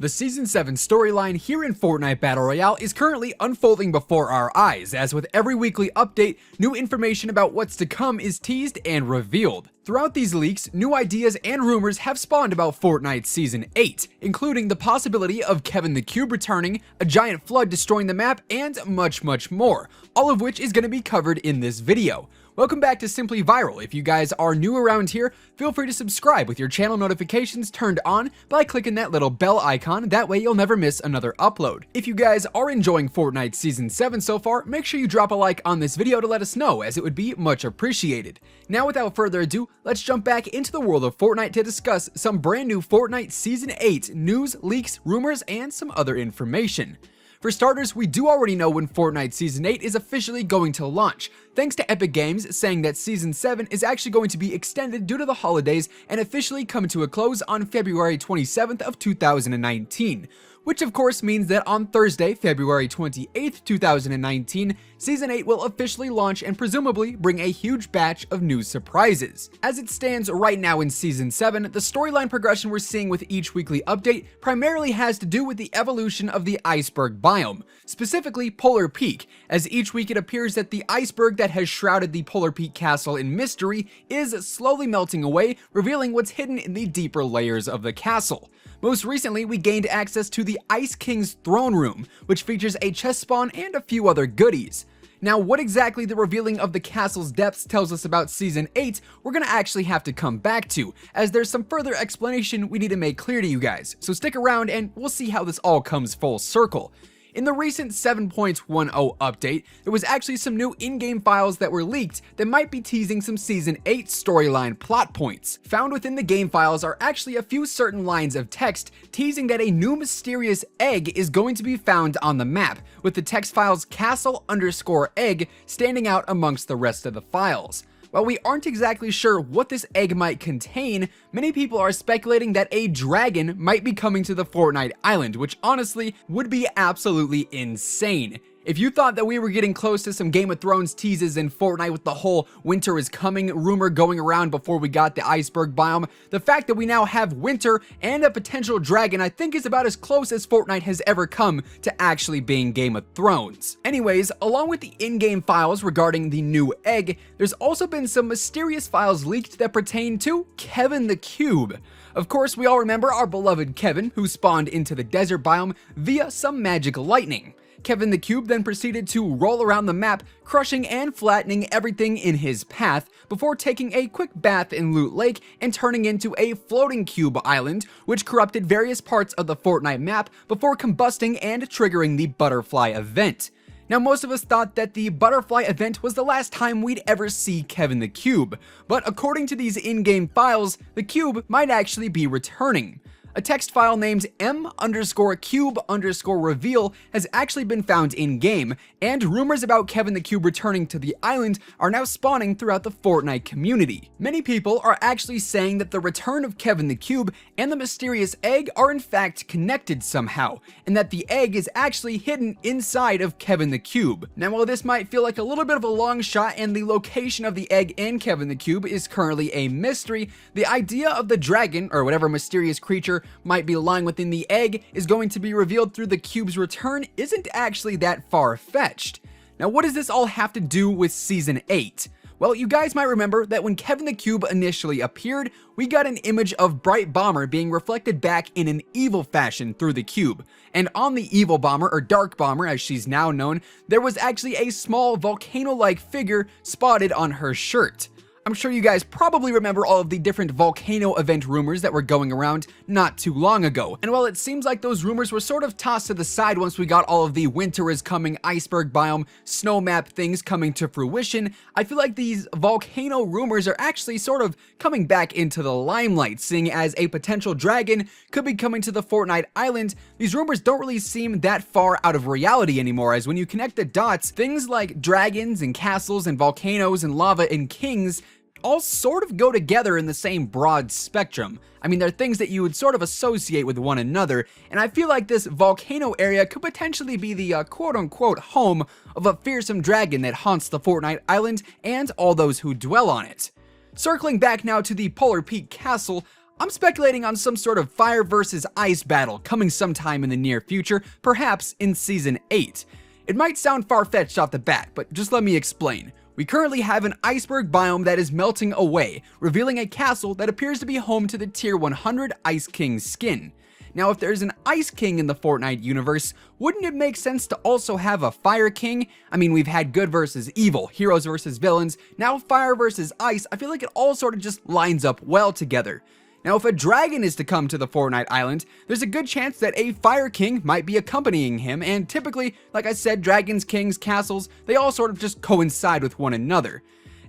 The Season 7 storyline here in Fortnite Battle Royale is currently unfolding before our eyes, as with every weekly update, new information about what's to come is teased and revealed. Throughout these leaks, new ideas and rumors have spawned about Fortnite Season 8, including the possibility of Kevin the Cube returning, a giant flood destroying the map, and much more, all of which is going to be covered in this video. Welcome back to Simply Viral. If you guys are new around here, feel free to subscribe with your channel notifications turned on by clicking that little bell icon, that way you'll never miss another upload. If you guys are enjoying Fortnite Season 7 so far, make sure you drop a like on this video to let us know, as it would be much appreciated. Now without further ado, let's jump back into the world of Fortnite to discuss some brand new Fortnite Season 8 news, leaks, rumors, and some other information. For starters, we do already know when Fortnite Season 8 is officially going to launch, thanks to Epic Games saying that Season 7 is actually going to be extended due to the holidays and officially come to a close on February 27th of 2019. Which of course means that on Thursday, February 28th, 2019, Season 8 will officially launch and presumably bring a huge batch of new surprises. As it stands right now in Season 7, the storyline progression we're seeing with each weekly update primarily has to do with the evolution of the iceberg biome, specifically Polar Peak, as each week it appears that the iceberg that has shrouded the Polar Peak castle in mystery is slowly melting away, revealing what's hidden in the deeper layers of the castle. Most recently, we gained access to the Ice King's throne room, which features a chest spawn and a few other goodies. Now, what exactly the revealing of the castle's depths tells us about Season 8, we're gonna actually have to come back to, as there's some further explanation we need to make clear to you guys, so stick around and we'll see how this all comes full circle. In the recent 7.10 update, there was actually some new in-game files that were leaked that might be teasing some Season 8 storyline plot points. Found within the game files are actually a few certain lines of text teasing that a new mysterious egg is going to be found on the map, with the text files castle_egg standing out amongst the rest of the files. While we aren't exactly sure what this egg might contain, many people are speculating that a dragon might be coming to the Fortnite island, which honestly would be absolutely insane. If you thought that we were getting close to some Game of Thrones teases in Fortnite with the whole winter is coming rumor going around before we got the iceberg biome, the fact that we now have winter and a potential dragon I think is about as close as Fortnite has ever come to actually being Game of Thrones. Anyways, along with the in-game files regarding the new egg, there's also been some mysterious files leaked that pertain to Kevin the Cube. Of course, we all remember our beloved Kevin, who spawned into the desert biome via some magic lightning. Kevin the Cube then proceeded to roll around the map, crushing and flattening everything in his path, before taking a quick bath in Loot Lake and turning into a floating cube island, which corrupted various parts of the Fortnite map before combusting and triggering the butterfly event. Now, most of us thought that the butterfly event was the last time we'd ever see Kevin the Cube, but according to these in-game files, the cube might actually be returning. A text file named m_cube_reveal has actually been found in-game, and rumors about Kevin the Cube returning to the island are now spawning throughout the Fortnite community. Many people are actually saying that the return of Kevin the Cube and the mysterious egg are in fact connected somehow, and that the egg is actually hidden inside of Kevin the Cube. Now, while this might feel like a little bit of a long shot and the location of the egg and Kevin the Cube is currently a mystery, the idea of the dragon, or whatever mysterious creature might be lying within the egg, is going to be revealed through the cube's return isn't actually that far-fetched. Now, what does this all have to do with Season 8? Well, you guys might remember that when Kevin the Cube initially appeared, we got an image of Bright Bomber being reflected back in an evil fashion through the cube. And on the evil bomber, or Dark Bomber as she's now known, there was actually a small volcano-like figure spotted on her shirt. I'm sure you guys probably remember all of the different volcano event rumors that were going around not too long ago. And while it seems like those rumors were sort of tossed to the side once we got all of the winter is coming, iceberg biome, snow map things coming to fruition, I feel like these volcano rumors are actually sort of coming back into the limelight, seeing as a potential dragon could be coming to the Fortnite island. These rumors don't really seem that far out of reality anymore, as when you connect the dots, things like dragons and castles and volcanoes and lava and kings all sort of go together in the same broad spectrum. I mean, they're things that you would sort of associate with one another, and I feel like this volcano area could potentially be the quote-unquote home of a fearsome dragon that haunts the Fortnite island and all those who dwell on it. Circling back now to the Polar Peak Castle, I'm speculating on some sort of fire versus ice battle coming sometime in the near future, perhaps in Season 8. It might sound far-fetched off the bat, but just let me explain. We currently have an iceberg biome that is melting away, revealing a castle that appears to be home to the Tier 100 Ice King skin. Now, if there's an Ice King in the Fortnite universe, wouldn't it make sense to also have a Fire King? I mean, we've had good versus evil, heroes versus villains, now fire versus ice. I feel like it all sort of just lines up well together. Now, if a dragon is to come to the Fortnite island, there's a good chance that a Fire King might be accompanying him, and typically, like I said, dragons, kings, castles, they all sort of just coincide with one another.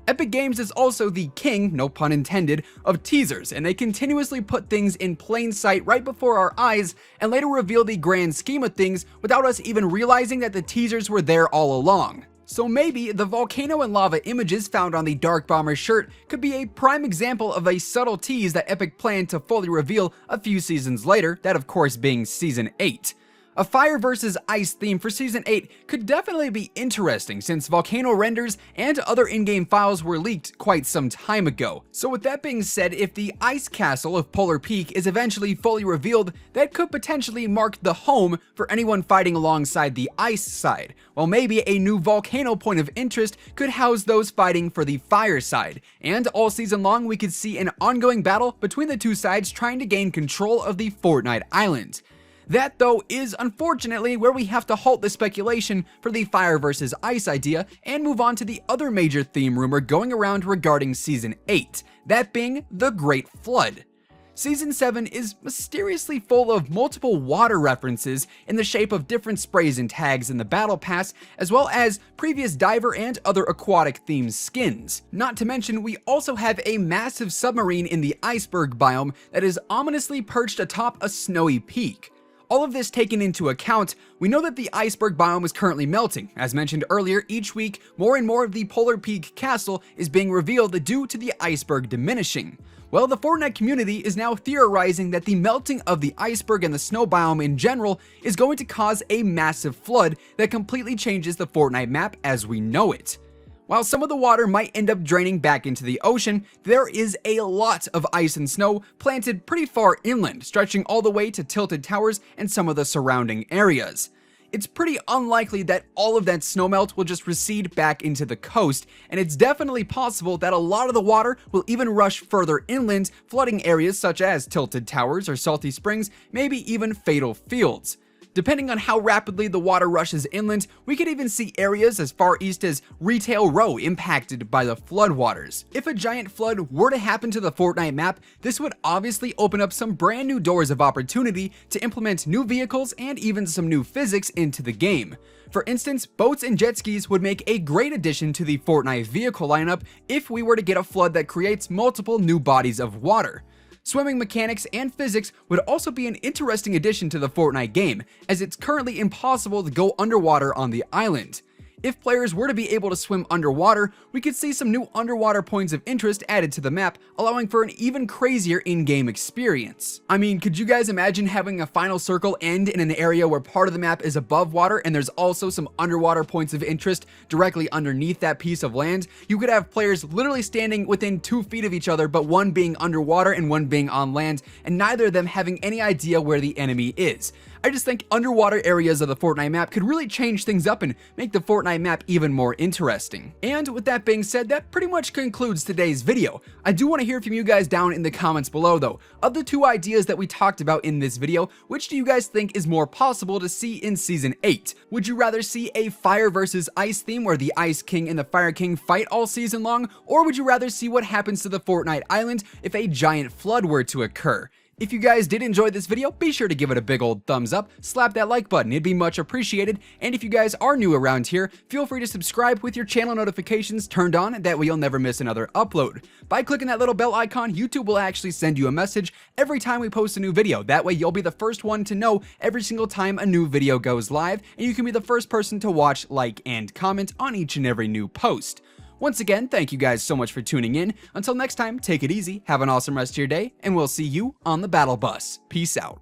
Epic Games is also the king, no pun intended, of teasers, and they continuously put things in plain sight right before our eyes and later reveal the grand scheme of things without us even realizing that the teasers were there all along. So maybe the volcano and lava images found on the Dark Bomber shirt could be a prime example of a subtle tease that Epic planned to fully reveal a few seasons later, that of course being Season 8. A fire versus ice theme for Season 8 could definitely be interesting since volcano renders and other in-game files were leaked quite some time ago. So with that being said, if the ice castle of Polar Peak is eventually fully revealed, that could potentially mark the home for anyone fighting alongside the ice side, while maybe a new volcano point of interest could house those fighting for the fire side. And all season long we could see an ongoing battle between the two sides trying to gain control of the Fortnite island. That, though, is unfortunately where we have to halt the speculation for the fire versus ice idea and move on to the other major theme rumor going around regarding Season 8, that being the Great Flood. Season 7 is mysteriously full of multiple water references in the shape of different sprays and tags in the Battle Pass, as well as previous diver and other aquatic themed skins. Not to mention, we also have a massive submarine in the iceberg biome that is ominously perched atop a snowy peak. All of this taken into account, we know that the iceberg biome is currently melting. As mentioned earlier, each week, more and more of the Polar Peak castle is being revealed due to the iceberg diminishing. Well, the Fortnite community is now theorizing that the melting of the iceberg and the snow biome in general is going to cause a massive flood that completely changes the Fortnite map as we know it. While some of the water might end up draining back into the ocean, there is a lot of ice and snow planted pretty far inland, stretching all the way to Tilted Towers and some of the surrounding areas. It's pretty unlikely that all of that snowmelt will just recede back into the coast, and it's definitely possible that a lot of the water will even rush further inland, flooding areas such as Tilted Towers or Salty Springs, maybe even Fatal Fields. Depending on how rapidly the water rushes inland, we could even see areas as far east as Retail Row impacted by the floodwaters. If a giant flood were to happen to the Fortnite map, this would obviously open up some brand new doors of opportunity to implement new vehicles and even some new physics into the game. For instance, boats and jet skis would make a great addition to the Fortnite vehicle lineup if we were to get a flood that creates multiple new bodies of water. Swimming mechanics and physics would also be an interesting addition to the Fortnite game, as it's currently impossible to go underwater on the island. If players were to be able to swim underwater, we could see some new underwater points of interest added to the map, allowing for an even crazier in-game experience. I mean, could you guys imagine having a final circle end in an area where part of the map is above water and there's also some underwater points of interest directly underneath that piece of land? You could have players literally standing within 2 feet of each other, but one being underwater and one being on land, and neither of them having any idea where the enemy is. I just think underwater areas of the Fortnite map could really change things up and make the Fortnite map even more interesting. And with that being said, that pretty much concludes today's video. I do want to hear from you guys down in the comments below though. Of the two ideas that we talked about in this video, which do you guys think is more possible to see in Season 8? Would you rather see a fire versus ice theme where the Ice King and the Fire King fight all season long? Or would you rather see what happens to the Fortnite island if a giant flood were to occur? If you guys did enjoy this video, be sure to give it a big old thumbs up, slap that like button, it'd be much appreciated, and if you guys are new around here, feel free to subscribe with your channel notifications turned on, that way you'll never miss another upload. By clicking that little bell icon, YouTube will actually send you a message every time we post a new video, that way you'll be the first one to know every single time a new video goes live, and you can be the first person to watch, like, and comment on each and every new post. Once again, thank you guys so much for tuning in. Until next time, take it easy, have an awesome rest of your day, and we'll see you on the battle bus. Peace out.